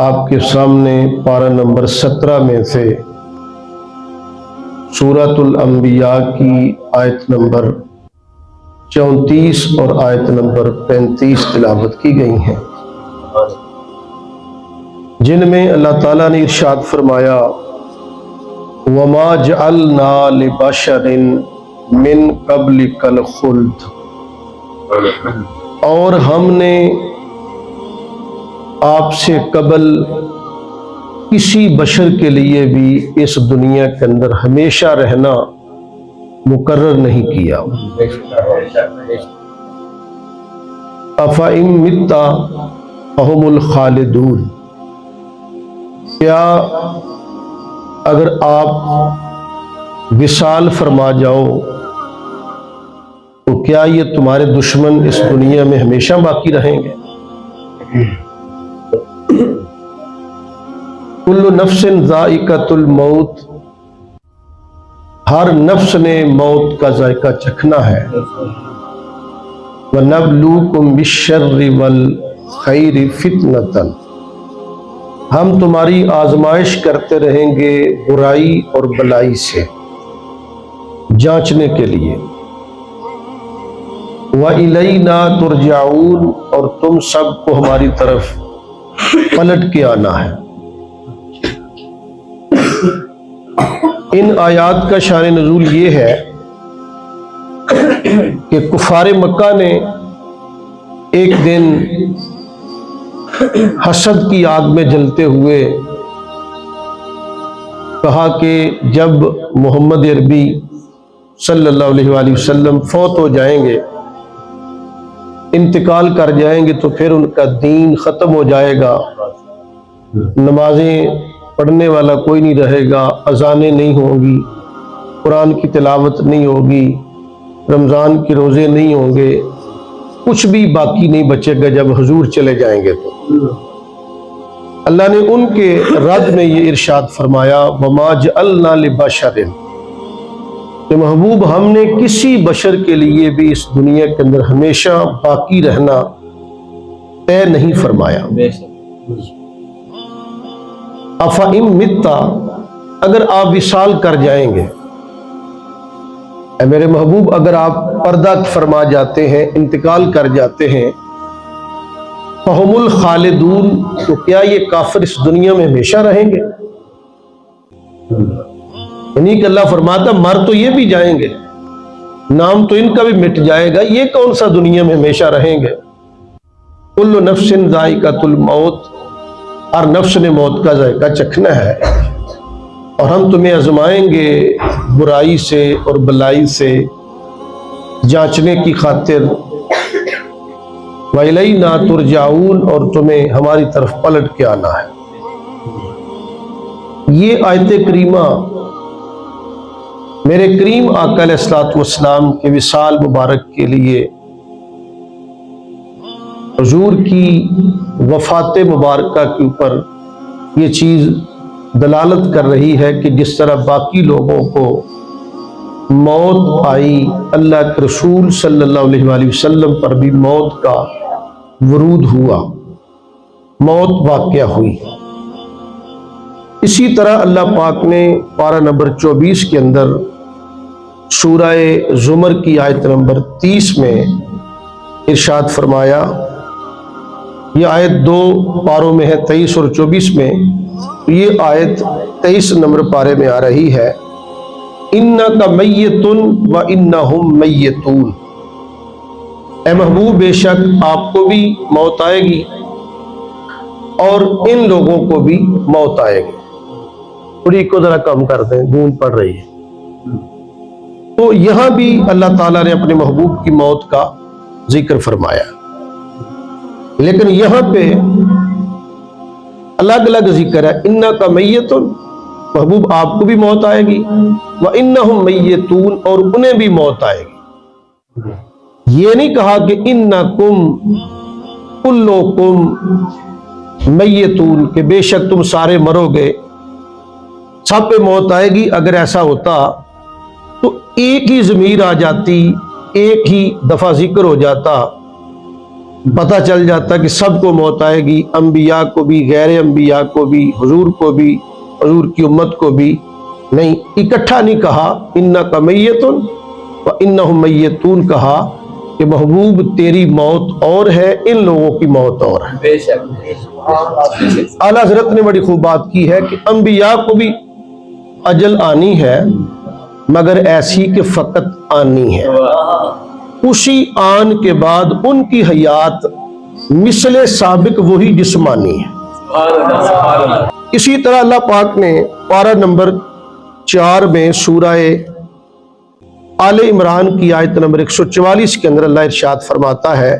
آپ کے سامنے پارہ نمبر 17 میں سے سورۃ الانبیاء کی آیت نمبر 34 اور آیت نمبر 35 تلاوت کی گئی ہیں، جن میں اللہ تعالیٰ نے ارشاد فرمایا وَمَا جَعَلْنَا لِبَشَرٍ مِّن قَبْلِكَ الْخُلْدَ، اور ہم نے آپ سے قبل کسی بشر کے لیے بھی اس دنیا کے اندر ہمیشہ رہنا مقرر نہیں کیا۔ أَفَإِن مِتَّ فَهُمُ الْخَالِدُونَ، کیا اگر آپ وصال فرما جاؤ تو کیا یہ تمہارے دشمن اس دنیا میں ہمیشہ باقی رہیں گے؟ کل نفس ذائقۃ الموت، ہر نفس نے موت کا ذائقہ چکھنا ہے۔ وَنَبْلُوكُمْ بِالشَّرِّ وَالْخَيْرِ فِتْنَةً، ہم تمہاری آزمائش کرتے رہیں گے برائی اور بلائی سے، جانچنے کے لیے۔ وَإِلَيْنَا تُرْجَعُونَ، اور تم سب کو ہماری طرف پلٹ کے آنا ہے۔ ان آیات کا شان نزول یہ ہے کہ کفار مکہ نے ایک دن حسد کی آگ میں جلتے ہوئے کہا کہ جب محمد عربی صلی اللہ علیہ وآلہ وسلم فوت ہو جائیں گے، انتقال کر جائیں گے، تو پھر ان کا دین ختم ہو جائے گا، نمازیں پڑھنے والا کوئی نہیں رہے گا، اذانیں نہیں ہوں گی، قرآن کی تلاوت نہیں ہوگی، رمضان کے روزے نہیں ہوں گے، کچھ بھی باقی نہیں بچے گا جب حضور چلے جائیں گے۔ تو اللہ نے ان کے رد میں یہ ارشاد فرمایا وَمَا جَعَلْنَا لِبَشَرٍ، کہ محبوب ہم نے کسی بشر کے لیے بھی اس دنیا کے اندر ہمیشہ باقی رہنا طے نہیں فرمایا۔ أَفَإِن مِتَّ، اگر آپ وصال کر جائیں گے، اے میرے محبوب اگر آپ پردہ فرما جاتے ہیں، انتقال کر جاتے ہیں، فَهُمُ الْخَالِدُونَ، تو کیا یہ کافر اس دنیا میں ہمیشہ رہیں گے؟ یعنی کہ اللہ فرماتا مر تو یہ بھی جائیں گے، نام تو ان کا بھی مٹ جائے گا، یہ کون سا دنیا میں ہمیشہ رہیں گے؟ کل نفس ذائقۃ الموت، ہر نفس نے موت کا ذائقہ چکھنا ہے، اور ہم تمہیں آزمائیں گے برائی سے اور بلائی سے، جانچنے کی خاطر۔ وَإِلَيْنَا تُرْجَعُونَ، اور تمہیں ہماری طرف پلٹ کے آنا ہے۔ یہ آیت کریمہ میرے کریم آقا علیہ الصلوۃ والسلام کے وصال مبارک کے لیے، حضور کی وفات مبارکہ کے اوپر یہ چیز دلالت کر رہی ہے کہ جس طرح باقی لوگوں کو موت آئی، اللہ کے رسول صلی اللہ علیہ وآلہ وسلم پر بھی موت کا ورود ہوا، موت واقع ہوئی۔ اسی طرح اللہ پاک نے پارہ نمبر 24 کے اندر سورہ زمر کی آیت نمبر 30 میں ارشاد فرمایا، یہ آیت دو پاروں میں ہے، 23 اور 24 میں، یہ آیت 23 نمبر پارے میں آ رہی ہے، اِنَّكَ مَيِّتٌ وَإِنَّهُمْ مَيِّتُونَ، اے محبوب بے شک آپ کو بھی موت آئے گی اور ان لوگوں کو بھی موت آئے گی۔ تھوڑی کو ذرا کم کر دیں، گونج پڑ رہی ہے۔ تو یہاں بھی اللہ تعالیٰ نے اپنے محبوب کی موت کا ذکر فرمایا، لیکن یہاں پہ الگ الگ ذکر ہے، اِنَّكَ مَيِّتٌ، محبوب آپ کو بھی موت آئے گی، وَإِنَّهُمْ مَيِّتُونَ، اور انہیں بھی موت آئے گی۔ یہ نہیں کہا کہ اِنَّكُمْ كُلُّكُمْ مَيِّتُونَ، کہ بے شک تم سارے مرو گے، سب پہ موت آئے گی۔ اگر ایسا ہوتا تو ایک ہی ضمیر آ جاتی، ایک ہی دفعہ ذکر ہو جاتا پتہ چل جاتا کہ سب کو موت آئے گی، انبیاء کو بھی، غیر انبیاء کو بھی، حضور کو بھی، حضور کی امت کو بھی، نہیں اکٹھا نہیں کہا انک میت وانہم میتون، کہا کہ محبوب تیری موت اور ہے، ان لوگوں کی موت اور ہے۔ بے شک اعلیٰ حضرت نے بڑی خوب بات کی ہے کہ انبیاء کو بھی اجل آنی ہے، مگر ایسی کہ فقط آنی ہے، اسی آن کے بعد ان کی حیات مثل سابق وہی جسمانی ہے۔ اسی طرح اللہ پاک نے پارہ نمبر 4 میں سورہ آل عمران کی آیت نمبر 144 کے اندر اللہ ارشاد فرماتا ہے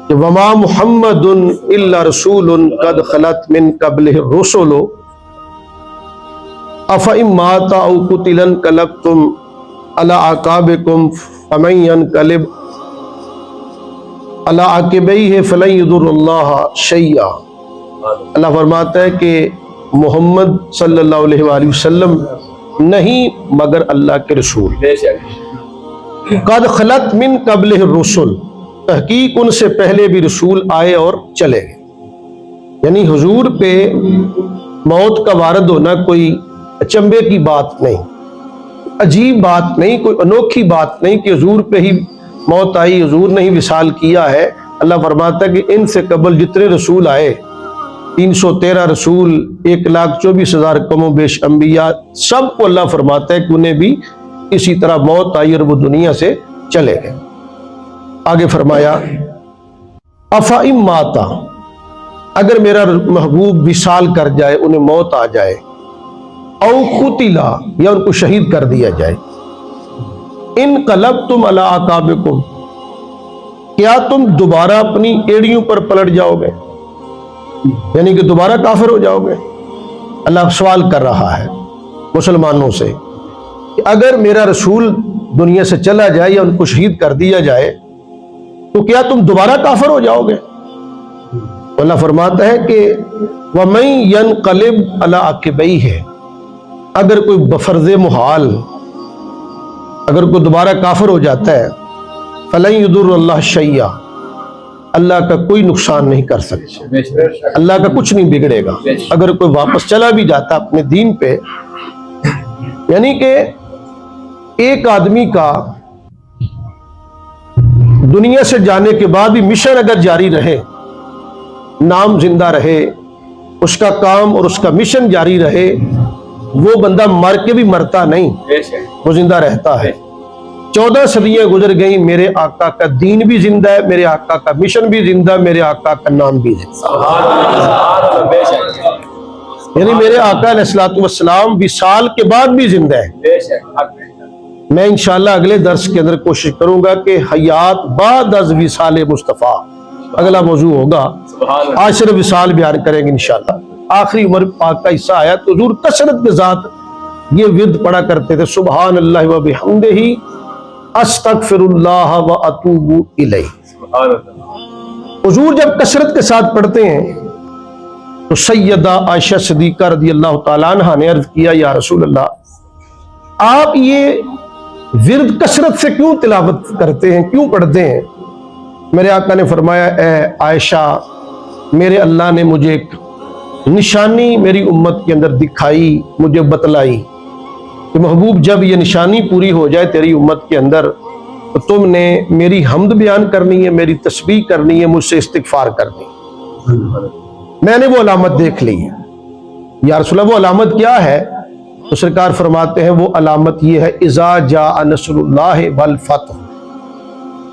کہ وما محمد الا رسول قد خلت من قبلہ الرسل افئن مات او قتل انقلبتم علی اعقابکم فمن ينقلب علی عقبیہ فلن یضر اللہ شیئا۔ اللہ فرماتا ہے کہ محمد صلی اللہ علیہ وآلہ وسلم نہیں مگر اللہ کے رسول، بے شک قد خلت من قبلہ الرسل، تحقیق ان سے پہلے بھی رسول آئے اور چلے گئے، یعنی حضور پہ موت کا وارد ہونا کوئی اچنبے کی بات نہیں، عجیب بات نہیں، کوئی انوکھی بات نہیں کہ حضور پہ ہی موت آئی، حضور نے ہی وصال کیا ہے۔ اللہ فرماتا ہے کہ ان سے قبل جتنے رسول آئے، 313 رسول، 1,24,000 کم و بیش انبیاء، سب کو اللہ فرماتا ہے کہ انہیں بھی اسی طرح موت آئی اور وہ دنیا سے چلے گئے۔ آگے فرمایا افئن ماتا، اگر میرا محبوب وصال کر جائے، انہیں موت آ جائے، او قتلا، یا ان کو شہید کر دیا جائے، انقلبتم علی اعقابکم، کیا تم دوبارہ اپنی ایڑیوں پر پلٹ جاؤ گے، یعنی کہ دوبارہ کافر ہو جاؤ گے؟ اللہ سوال کر رہا ہے مسلمانوں سے کہ اگر میرا رسول دنیا سے چلا جائے یا ان کو شہید کر دیا جائے تو کیا تم دوبارہ کافر ہو جاؤ گے؟ اللہ فرماتا ہے کہ وَمَن يَنْقَلِبْ عَلَىٰ عَقِبَيْهِ، اگر کوئی بفرض محال اگر کوئی دوبارہ کافر ہو جاتا ہے، فَلَن يُضِرَّ اللَّهَ شَيْئًا، اللہ کا کوئی نقصان نہیں کر سکتا، اللہ کا کچھ نہیں بگڑے گا اگر کوئی واپس چلا بھی جاتا اپنے دین پہ۔ یعنی کہ ایک آدمی کا دنیا سے جانے کے بعد بھی مشن اگر جاری رہے، نام زندہ رہے، اس کا کام اور اس کا مشن جاری رہے، وہ بندہ مر کے بھی مرتا نہیں، وہ زندہ رہتا ہے۔ 14 صدیاں گزر گئیں، میرے آقا کا دین بھی زندہ ہے، میرے آقا کا مشن بھی زندہ، میرے آقا کا نام بھی زندہ، یعنی میرے آقا علیہ الصلوۃ والسلام وصال کے بعد بھی زندہ ہے۔ میں انشاءاللہ اگلے درس کے اندر کوشش کروں گا کہ حیات بعد از وصال مصطفیٰ اگلا موضوع ہوگا، آج صرف وصال بیان کریں گے انشاءاللہ۔ آخری عمر پاک کا حصہ آیا تو حضور کثرت کے ساتھ یہ ورد پڑھا کرتے تھے، سبحان اللہ و بحمدہ استغفر اللہ و اتوب الیہ۔ حضور جب کثرت کے ساتھ پڑھتے ہیں تو سیدہ عائشہ صدیقہ رضی اللہ تعالیٰ عنہ نے عرض کیا یا رسول اللہ، آپ یہ ورد کثرت سے کیوں تلاوت کرتے ہیں، کیوں پڑھتے ہیں؟ میرے آقا نے فرمایا اے عائشہ، میرے اللہ نے مجھے ایک نشانی میری امت کے اندر دکھائی، مجھے بتلائی کہ محبوب جب یہ نشانی پوری ہو جائے تیری امت کے اندر تو تم نے میری حمد بیان کرنی ہے، میری تسبیح کرنی ہے، مجھ سے استغفار کرنی ہے۔ میں نے وہ علامت دیکھ لی ہے۔ یا رسول اللہ وہ علامت کیا ہے؟ تو سرکار فرماتے ہیں وہ علامت یہ ہے اذا جاء نصر اللہ والفتح،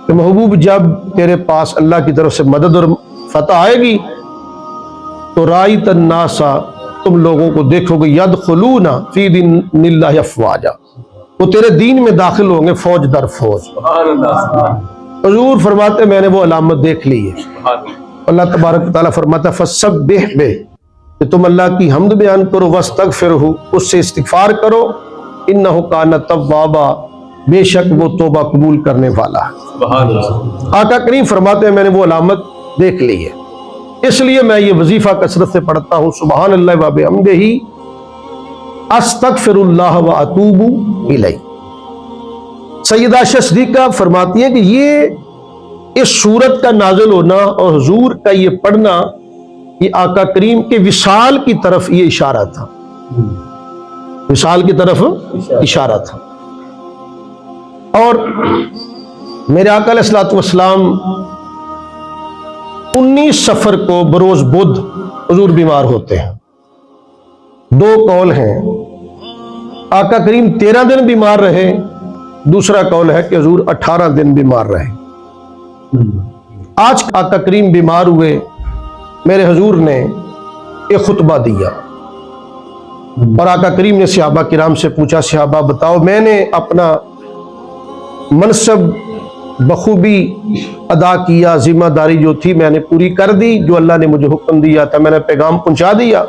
کہ محبوب جب تیرے پاس اللہ کی طرف سے مدد اور فتح آئے گی تو رائت الناس، تم لوگوں کو دیکھو گے یدخلون فی دین اللہ افواجا، وہ تیرے دین میں داخل ہوں گے فوج در فوج۔ حضور فرماتے میں نے وہ علامت دیکھ لی ہے۔ اللہ تبارک تعالیٰ فرماتا ہے فسبح بہ، کہ تم اللہ کی حمد بیان کرو، واستغفرہ، اس سے استغفار کرو، انہ کان توابا، بے شک وہ توبہ قبول کرنے والا ہے۔ آقا کریم فرماتے ہیں میں نے وہ علامت دیکھ لی ہے، اس لیے میں یہ وظیفہ کثرت سے پڑھتا ہوں، سبحان اللہ و بحمدہ استغفر اللہ و اتوب الیہ۔ سیدہ عائشہ صدیقہ فرماتی ہیں کہ یہ اس صورت کا نازل ہونا اور حضور کا یہ پڑھنا، یہ آقا کریم کے وصال کی طرف یہ اشارہ تھا، وصال کی طرف اشارہ تھا۔ اور میرے آقا علیہ الصلوۃ والسلام 19 سفر کو بروز بدھ حضور بیمار ہوتے ہیں۔ دو قول ہیں، آقا کریم 13 دن بیمار رہے، دوسرا قول ہے کہ حضور 18 دن بیمار رہے۔ آج آقا کریم بیمار ہوئے، میرے حضور نے ایک خطبہ دیا اور آقا کریم نے صحابہ کرام سے پوچھا، صحابہ بتاؤ، میں نے اپنا منصب بخوبی ادا کیا، ذمہ داری جو تھی میں نے پوری کر دی، جو اللہ نے مجھے حکم دیا تھا میں نے پیغام پہنچا دیا۔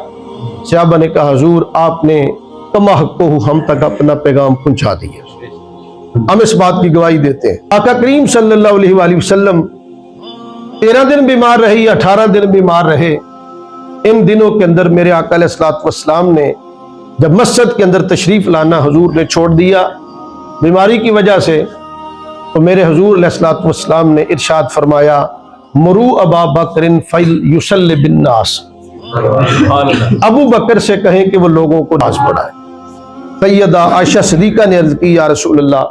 صحابہ نے کہا حضور آپ نے کما حق ہم تک اپنا پیغام پہنچا دیا، ہم اس بات کی گواہی دیتے ہیں۔ آقا کریم صلی اللہ علیہ وآلہ وسلم 13 دن بیمار رہے یا 18 دن بیمار رہے، ان دنوں کے اندر میرے آقا علیہ الصلوۃ والسلام نے جب مسجد کے اندر تشریف لانا حضور نے چھوڑ دیا بیماری کی وجہ سے، تو میرے حضور علیہ الصلوۃ والسلام نے ارشاد فرمایا، مرو ابا بکر فلیصلی بالناس، ابو بکر سے کہیں کہ وہ لوگوں کو نماز پڑھائے۔ سیدہ عائشہ صدیقہ نے عرض کی، یا رسول اللہ،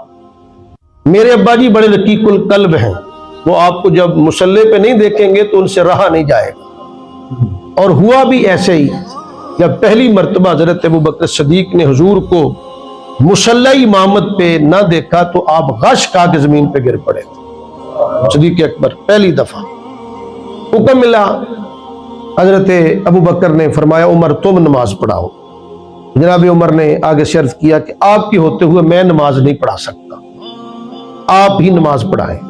میرے ابا جی بڑے رقیق القلب ہیں، وہ آپ کو جب مصلی پہ نہیں دیکھیں گے تو ان سے رہا نہیں جائے گا۔ اور ہوا بھی ایسے ہی، جب پہلی مرتبہ حضرت ابو بکر صدیق نے حضور کو مصلی امامت پہ نہ دیکھا تو آپ غش کھا کے زمین پہ گر پڑے تھے۔ صدیق اکبر پہلی دفعہ حکم ملا، حضرت ابو بکر نے فرمایا عمر تم نماز پڑھاؤ۔ جناب عمر نے آگے سے عرض کیا کہ آپ کی ہوتے ہوئے میں نماز نہیں پڑھا سکتا، آپ ہی نماز پڑھائیں۔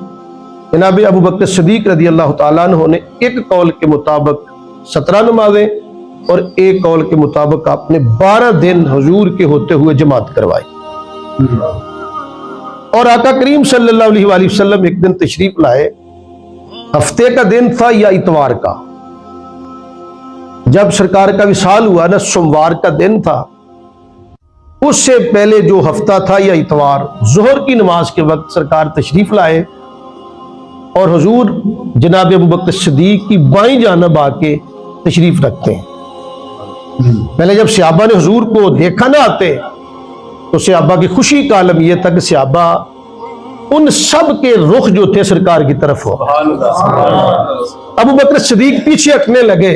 جناب ابو بکر صدیق رضی اللہ تعالیٰ عنہ نے ایک قول کے مطابق 17 نمازیں اور ایک قول کے مطابق آپ نے 12 دن حضور کے ہوتے ہوئے جماعت کروائی۔ اور آقا کریم صلی اللہ علیہ وآلہ وسلم ایک دن تشریف لائے، ہفتے کا دن تھا یا اتوار کا، جب سرکار کا وصال ہوا نا سوموار کا دن تھا، اس سے پہلے جو ہفتہ تھا یا اتوار، ظہر کی نماز کے وقت سرکار تشریف لائے اور حضور جناب ابو بکر صدیق کی بائیں جانب آ کے تشریف رکھتے ہیں۔ پہلے جب صحابہ نے حضور کو دیکھا نہ آتے تو صحابہ کی خوشی کا عالم یہ تھا کہ صحابہ ان سب کے رخ جو تھے سرکار کی طرف ہو۔ ابو بکر صدیق پیچھے ہٹنے لگے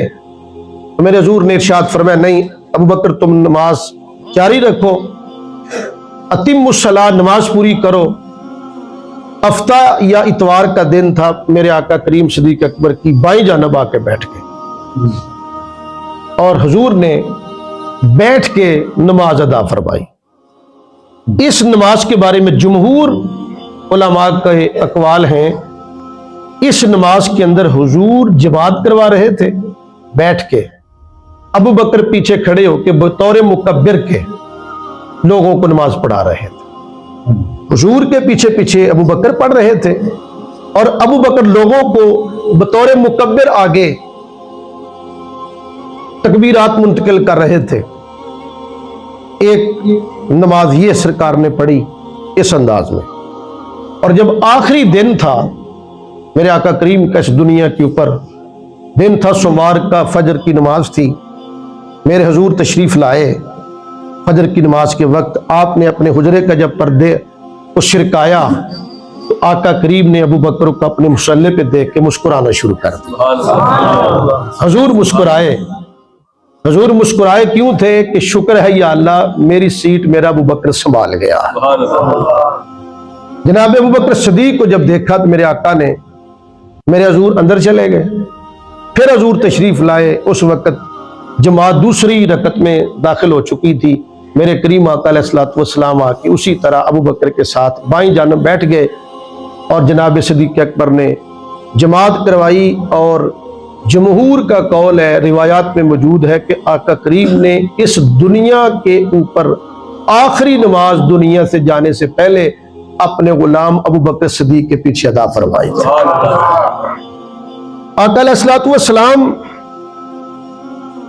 تو میرے حضور نے ارشاد فرمایا، نہیں ابو بکر تم نماز جاری رکھو، اتم الصلاۃ، نماز پوری کرو۔ ہفتہ یا اتوار کا دن تھا، میرے آقا کریم صدیق اکبر کی بائیں جانب آ کے بیٹھ گئے اور حضور نے بیٹھ کے نماز ادا فرمائی۔ اس نماز کے بارے میں جمہور علماء کے اقوال ہیں، اس نماز کے اندر حضور جماعت کروا رہے تھے بیٹھ کے، ابو بکر پیچھے کھڑے ہو کے بطور مکبر کے لوگوں کو نماز پڑھا رہے تھے۔ حضور کے پیچھے پیچھے ابو بکر پڑھ رہے تھے اور ابو بکر لوگوں کو بطور مکبر آگے تکبیرات منتقل کر رہے تھے۔ ایک نماز یہ سرکار نے پڑھی اس انداز میں۔ اور جب آخری دن تھا میرے آقا کریم کا اس دنیا کے اوپر، دن تھا سوموار کا، فجر کی نماز تھی، میرے حضور تشریف لائے۔ فجر کی نماز کے وقت آپ نے اپنے حجرے کا جب پردے کو سرکایا تو آقا کریم نے ابو بکر کو اپنے مصلی پہ دیکھ کے مسکرانا شروع کر دیا۔ حضور مسکرائے۔ حضور مسکرائے کیوں تھے؟ کہ شکر ہے یا اللہ میری سیٹ میرا ابو بکر سنبھال گیا۔ جناب ابو بکر صدیق کو جب دیکھا تو میرے آقا نے، میرے حضور اندر چلے گئے، پھر حضور تشریف لائے۔ اس وقت جماعت دوسری رکعت میں داخل ہو چکی تھی، میرے کریم آقا علیہ الصلوۃ والسلام آ کے اسی طرح ابو بکر کے ساتھ بائیں جانب بیٹھ گئے اور جناب صدیق اکبر نے جماعت کروائی۔ اور جمہور کا قول ہے، روایات میں موجود ہے کہ آقا کریم نے اس دنیا کے اوپر آخری نماز دنیا سے جانے سے پہلے اپنے غلام ابو بکر صدیق کے پیچھے ادا فرمائی تھی۔ آقا علیہ الصلوۃ والسلام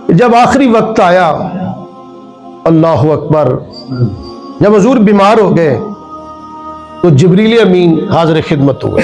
جب آخری وقت آیا، اللہ اکبر، جب حضور بیمار ہو گئے تو جبریل امین حاضر خدمت ہوئے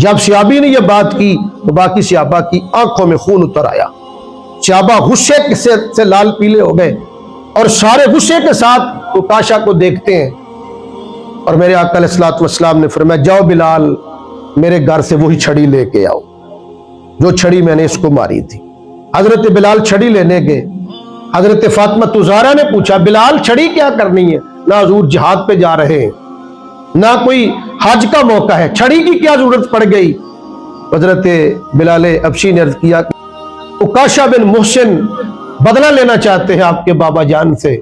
جب صحابی نے یہ بات کی تو باقی صحابہ کی آنکھوں میں خون اتر آیا، صحابہ غصے سے لال پیلے ہو گئے اور سارے غصے کے ساتھ عکاشہ کو دیکھتے ہیں، اور میرے آقا علیہ الصلوۃ والسلام نے فرمایا جاؤ بلال میرے گھر سے وہی چھڑی لے کے آؤ جو چھڑی میں نے اس کو ماری تھی۔ حضرت بلال چھڑی لینے گئے۔ حضرت فاطمہ زہرا نے پوچھا بلال چھڑی کیا کرنی ہے؟ نہ حضور جہاد پہ جا رہے ہیں، نہ کوئی حج کا موقع ہے، چھڑی کی کیا ضرورت پڑ گئی؟ حضرت بلال حبشی نے عرض کیا عکاشہ بن محسن بدلہ لینا چاہتے ہیں آپ کے بابا جان سے۔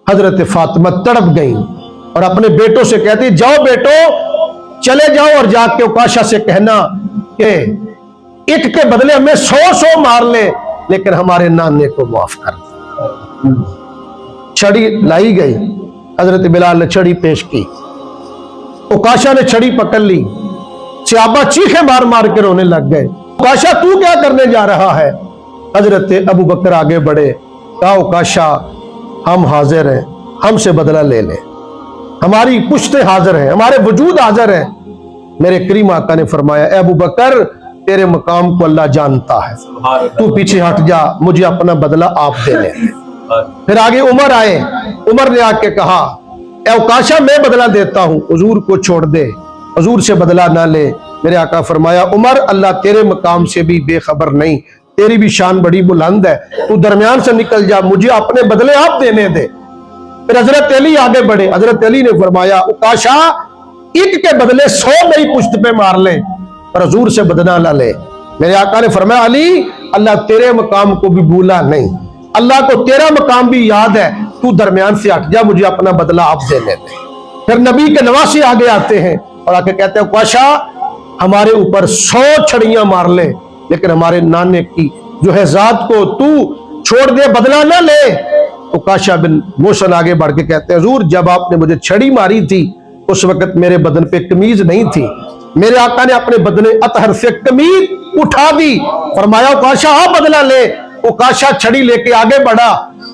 حضرت فاطمہ تڑپ گئیں اور اپنے بیٹوں سے کہتی جاؤ بیٹو چلے جاؤ اور جا کے عکاشہ سے کہنا کہ ایک کے بدلے ہمیں 100 مار لے لیکن ہمارے نانے کو معاف کر دے۔ چھڑی لائی گئی، حضرت بلال نے چھڑی پیش کی، عکاشہ نے چھڑی پکڑ لی، صحابہ چیخیں مار مار کے رونے لگ گئے۔ عکاشہ تو کیا کرنے جا رہا ہے؟ حضرت ابو بکر آگے بڑھے، کہا عکاشہ ہم حاضر ہیں، ہم سے بدلہ لے لیں، ہماری پشتیں حاضر ہیں، ہمارے وجود حاضر ہیں۔ میرے کریم آقا نے فرمایا اے ابو بکر تیرے مقام کو اللہ جانتا ہے، تو پیچھے ہٹ جا، مجھے اپنا بدلہ آپ دے لیں۔ پھر آگے عمر آئے، عمر نے آ کے کہا اے عکاشہ میں بدلہ دیتا ہوں، حضور کو چھوڑ دے، حضور سے بدلہ نہ لے۔ میرے آقا فرمایا عمر اللہ تیرے مقام سے بھی بے خبر نہیں، تیری بھی شان بڑی بلند ہے، تو درمیان سے نکل جا، مجھے اپنے بدلے آپ دینے دے۔ پھر حضرت علی آگے بڑھے، حضرت علی نے فرمایا عکاشہ ایک کے بدلے 100 نئی پشت پہ مار لے اور حضور سے بدلہ نہ لے۔ میرے آقا نے فرمایا علی اللہ تیرے مقام کو بھی بھولا نہیں، اللہ کو تیرا مقام بھی یاد ہے، تو درمیان سے ہٹ جا، مجھے اپنا بدلہ آپ دینے دے۔ پھر نبی کے نواسی آگے آتے ہیں اور آ کے کہتے ہیں عکاشہ ہمارے اوپر 100 چھڑیاں مار لے لیکن ہمارے نانے کی جو ہے ذات کو تو چھوڑ دے، بدلہ نہ لے۔ عکاشہ بن محسن آگے بڑھ کے کہتے ہیں حضور جب آپ نے مجھے چھڑی ماری تھی اس وقت میرے بدن پہ قمیض نہیں تھی، میرے آقا نے اپنے بدن اطہر سے قمیض اٹھا دی، فرمایا عکاشہ آپ بدلہ لے۔ عکاشہ چھڑی لے کے آگے بڑھا،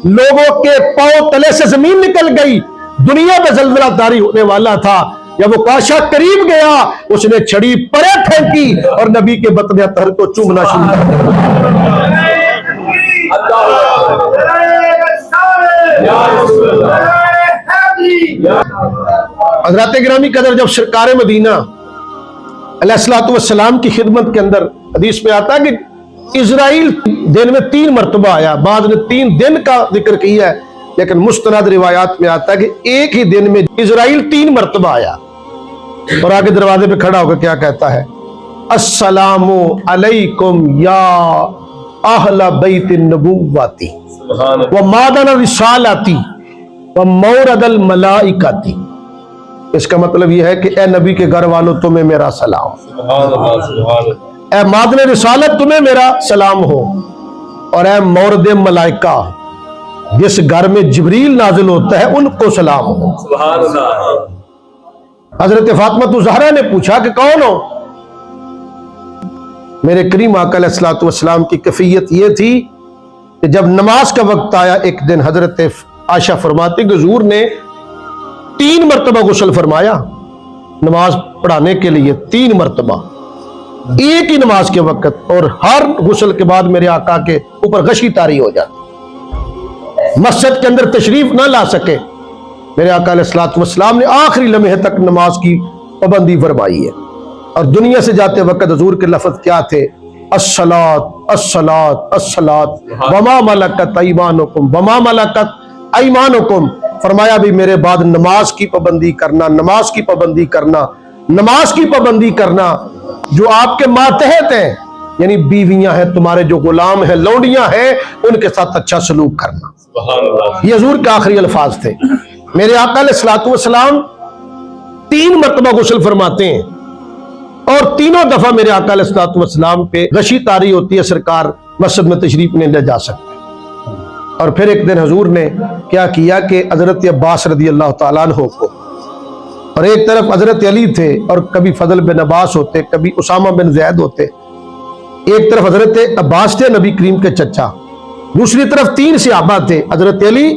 لوگوں کے پاؤں تلے سے زمین نکل گئی، دنیا میں زلزلہ طاری ہونے والا تھا۔ جب عکاشہ قریب گیا اس نے چھڑی پرے پھینکی اور نبی کے بدن اطہر کو چومنا شروع کر دیا۔ حضرات گرامی قدر جب سرکار مدینہ علیہ الصلوۃ والسلام کی خدمت کے اندر حدیث میں آتا ہے کہ اسرائیل دن میں 3 مرتبہ آیا، بعض نے 3 دن کا ذکر کیا ہے لیکن مستند روایات میں آتا ہے کہ ایک ہی دن میں اسرائیل 3 مرتبہ آیا، اور آگے دروازے پہ کھڑا ہو کر کیا کہتا ہے السلام علیکم یا اہل بیت النبوتی و مادن الرسالتی و مورد الملائکتی۔ اس کا مطلب یہ ہے کہ اے نبی کے گھر والوں تمہیں میرا سلام، اے مادن رسالت تمہیں میرا سلام ہو، اور اے مورد ملائکہ جس گھر میں جبریل نازل ہوتا ہے ان کو سلام ہو۔ حضرت فاطمہ زہرا نے پوچھا کہ کون ہو؟ میرے کریم آقا علیہ الصلوۃ والسلام کی کیفیت یہ تھی کہ جب نماز کا وقت آیا ایک دن حضرت عائشہ فرماتی کہ حضور نے 3 مرتبہ غسل فرمایا نماز پڑھانے کے لیے، 3 مرتبہ ایک ہی نماز کے وقت، اور ہر غسل کے بعد میرے آقا کے اوپر غشی طاری ہو جاتی، مسجد کے اندر تشریف نہ لا سکے۔ میرے آقا علیہ الصلوۃ والسلام نے آخری لمحے تک نماز کی پابندی فرمائی ہے، اور دنیا سے جاتے وقت حضور کے لفظ کیا تھے الصلاۃ الصلاۃ الصلاۃ وما ملکت ایمانکم وما ملکت ایمانکم۔ فرمایا بھی میرے بعد نماز کی پابندی کرنا، نماز کی پابندی کرنا، نماز کی پابندی کرنا، جو آپ کے ماتحت ہیں یعنی بیویاں ہیں تمہارے، جو غلام ہیں لونڈیاں ہیں، ان کے ساتھ اچھا سلوک کرنا۔ یہ حضور کے آخری الفاظ تھے۔ میرے آقا علیہ الصلوۃ والسلام 3 مرتبہ غسل فرماتے ہیں، اور تینوں دفعہ میرے آقا علیہ الصلوۃ والسلام پہ غشی طاری ہوتی ہے، سرکار مسجد میں تشریف نہیں لے جا سکتے۔ اور پھر ایک دن حضور نے کیا کیا کہ حضرت عباس رضی اللہ تعالیٰ عنہ کو، اور ایک طرف حضرت علی تھے اور کبھی فضل بن عباس ہوتے، کبھی اسامہ بن زید ہوتے، ایک طرف حضرت عباس تھے نبی کریم کے چچا، دوسری طرف 3 صحابہ تھے حضرت علی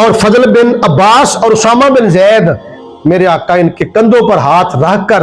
اور فضل بن عباس اور اسامہ بن زید۔ میرے آقا ان کے کندھوں پر ہاتھ رکھ کر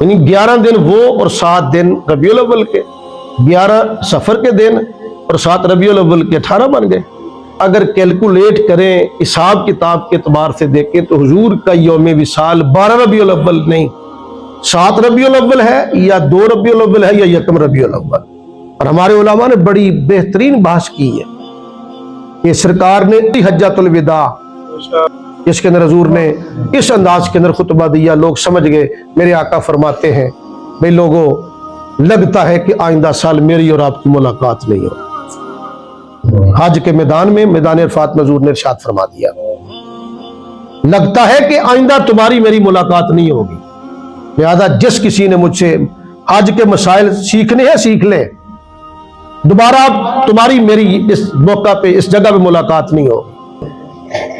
یعنی 11 دن وہ اور 7 دن ربیع الاول کے، 11 سفر کے دن اور 7 ربیع الاول کے 18 بن گئے۔ اگر کیلکولیٹ کریں حساب کتاب کے اعتبار سے دیکھیں تو حضور کا یوم وصال 12 ربیع الاول نہیں، 7 ربیع الاول ہے یا 2 ربیع الاول ہے یا 1 ربیع الاول۔ اور ہمارے علماء نے بڑی بہترین بحث کی ہے کہ سرکار نے حجۃ الوداع جس کے اندر حضور نے اس انداز کے اندر خطبہ دیا، لوگ سمجھ گئے میرے آقا فرماتے ہیں بھئی لوگوں لگتا ہے کہ آئندہ سال میری اور آپ کی ملاقات نہیں ہو۔ حج کے میدان میں میدان عرفات میں حضور نے ارشاد فرما دیا لگتا ہے کہ آئندہ تمہاری میری ملاقات نہیں ہوگی، لہذا جس کسی نے مجھ سے حج کے مسائل سیکھنے ہیں سیکھ لے، دوبارہ تمہاری میری اس موقع پہ اس جگہ پہ ملاقات نہیں ہوگی۔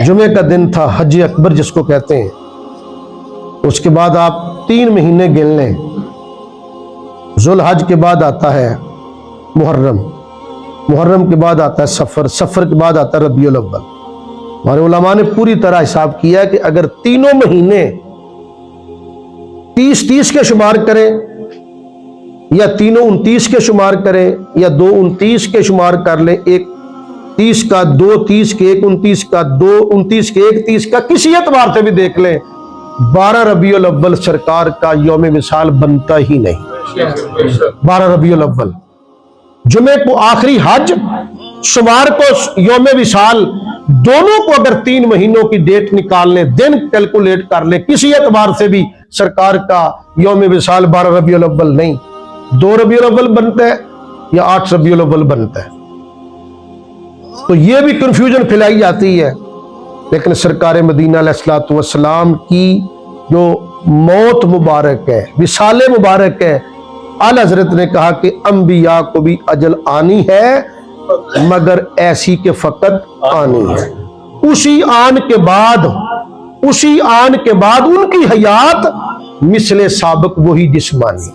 جمعے کا دن تھا حج اکبر جس کو کہتے ہیں، اس کے بعد آپ 3 مہینے گن لیں، ذوالحج کے بعد آتا ہے محرم، محرم کے بعد آتا ہے سفر، سفر کے بعد آتا ہے ربیع الاول۔ ہمارے علماء نے پوری طرح حساب کیا کہ اگر تینوں مہینے 30 کے شمار کریں یا تینوں 29 کے شمار کریں یا 2 29 کے شمار کر لیں، ایک 30 کا 2 30 کے 1 29 کا 2 29 کے 1 30 کا، کسی اعتبار سے بھی دیکھ لیں 12 ربیع الاول سرکار کا یوم وصال بنتا ہی نہیں۔ 12 ربیع الاول جمعے کو آخری حج، شمار کو یوم وصال، دونوں کو اگر 3 مہینوں کی ڈیٹ نکال لیں، دن کیلکولیٹ کر لیں، کسی اعتبار سے بھی سرکار کا یوم وصال 12 ربیع الاول نہیں، 2 ربیع الاول بنتا ہے یا 8 ربیع الاول بنتا ہے۔ تو یہ بھی کنفیوژن پھیلائی جاتی ہے، لیکن سرکار مدینہ علیہ الصلوۃ والسلام کی جو موت مبارک ہے، وصال مبارک ہے، اعلیٰ حضرت نے کہا کہ انبیاء کو بھی اجل آنی ہے مگر ایسی کہ فقط آنی ہے۔ اسی آن کے بعد ان کی حیات مثل سابق وہی جسمانی۔